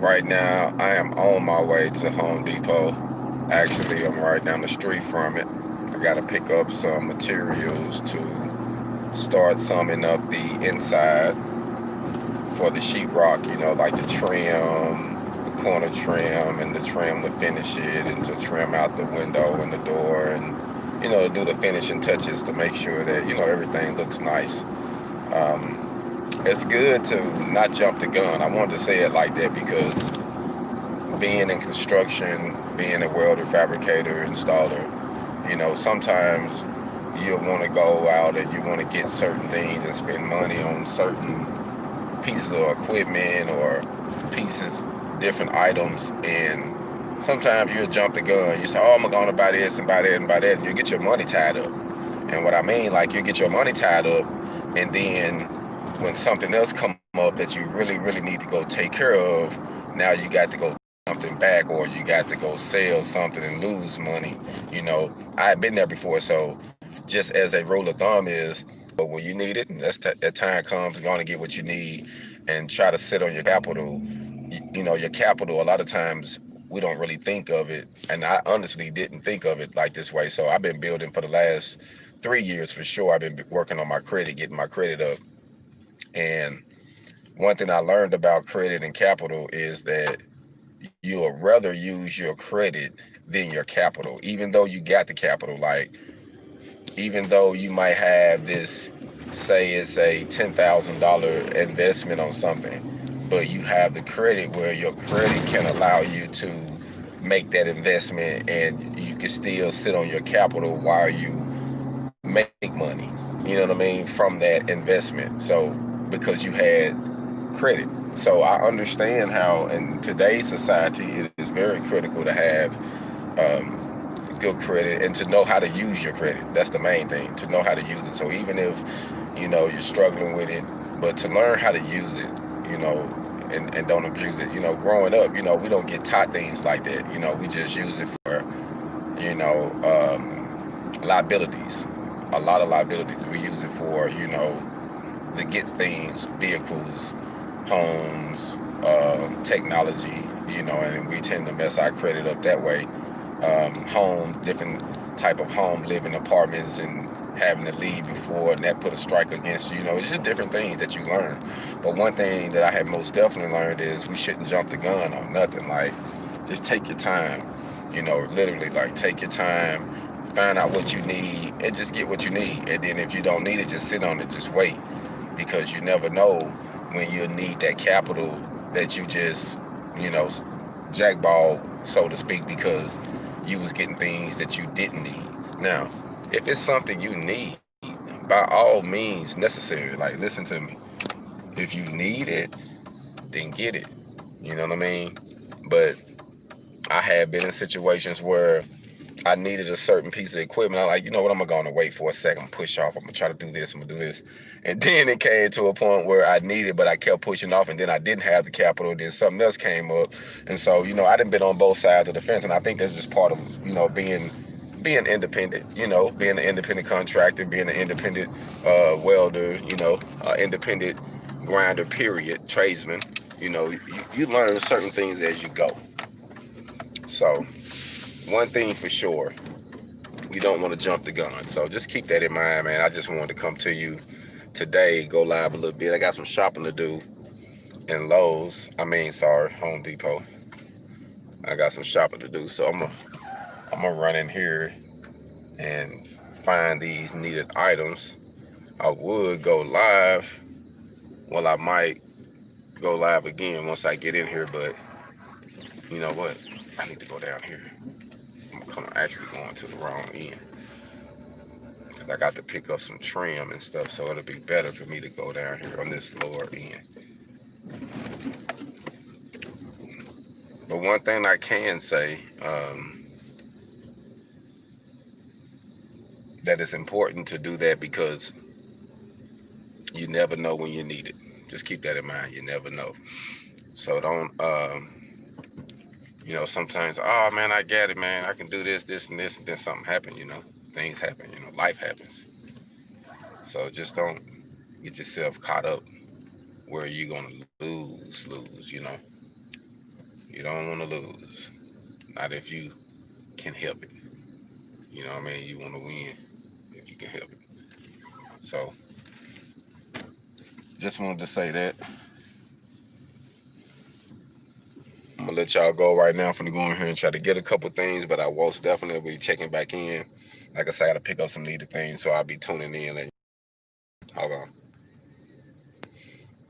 Right now, I am on my way to Home Depot. Actually, I'm right down the street from it. I got to pick up some materials to start summing up the inside for the sheetrock, like the trim, the corner trim, and the trim to finish it, and to trim out the window and the door, and, to do the finishing touches to make sure that, everything looks nice. It's good to not jump the gun. I wanted to say it like that because being in construction, being a welder, fabricator, installer, sometimes you'll want to go out and you want to get certain things and spend money on certain pieces of equipment or pieces, different items, and sometimes you'll jump the gun. You say, oh, I'm going to buy this and buy that and buy that, and you get your money tied up. And what I mean, like, you get your money tied up, and then when something else come up that you really, really need to go take care of, now you got to go something back, or you got to go sell something and lose money. I've been there before, so just as a rule of thumb is, but when you need it, and that time comes, you're going to get what you need, and try to sit on your capital. Your capital, a lot of times we don't really think of it, and I honestly didn't think of it like this way. So I've been building for the last 3 years for sure. I've been working on my credit, getting my credit up. And one thing I learned about credit and capital is that you'll rather use your credit than your capital, even though you got the capital. Like, even though you might have this, say it's a $10,000 investment on something, but you have the credit where your credit can allow you to make that investment, and you can still sit on your capital while you make money, from that investment. So because you had credit. So I understand how in today's society it is very critical to have good credit and to know how to use your credit. That's the main thing, to know how to use it. So even if you're struggling with it, but to learn how to use it, and don't abuse it. Growing up, we don't get taught things like that. We just use it for liabilities. A lot of liabilities. We use it for to get things, vehicles, homes, technology, and we tend to mess our credit up that way. Home, different type of home, living apartments, and having to leave before, and that put a strike against you. It's just different things that you learn. But one thing that I have most definitely learned is we shouldn't jump the gun on nothing. Like, just take your time, literally, like, take your time, find out what you need, and just get what you need. And then if you don't need it, just sit on it, just wait, because you never know when you'll need that capital that you just, jackball, so to speak, because you was getting things that you didn't need. Now, if it's something you need, by all means necessary, like, listen to me. If you need it, then get it. You know what I mean? But I have been in situations where I needed a certain piece of equipment. I'm like, you know what, I'm going to wait for a second, push off. I'm going to try to do this, I'm going to do this. And then it came to a point where I needed, but I kept pushing off, and then I didn't have the capital, and then something else came up. And so, I done been on both sides of the fence, and I think that's just part of, being independent, being an independent contractor, being an independent welder, independent grinder, period, tradesman. You learn certain things as you go. So one thing for sure, you don't want to jump the gun. So just keep that in mind, man. I just wanted to come to you today, go live a little bit. I got some shopping to do in Home Depot. I got some shopping to do, so I'm gonna run in here and find these needed items. I would go live. Well, I might go live again once I get in here, but you know what? I need to go down here. I'm actually going to the wrong end. I got to pick up some trim and stuff, so it'll be better for me to go down here on this lower end. But one thing I can say, that it's important to do that because you never know when you need it. Just keep that in mind. You never know. So don't, sometimes, oh man, I get it, man. I can do this, this, and this, and then something happens, Things happen, life happens. So just don't get yourself caught up where you're going to lose, You don't want to lose. Not if you can help it. You know what I mean? You want to win if you can help it. So, just wanted to say that. I'm gonna let y'all go right now. I'm gonna go in here and try to get a couple things, but I will definitely be checking back in. Like I said, I gotta pick up some needed things, so I'll be tuning in. Hold on.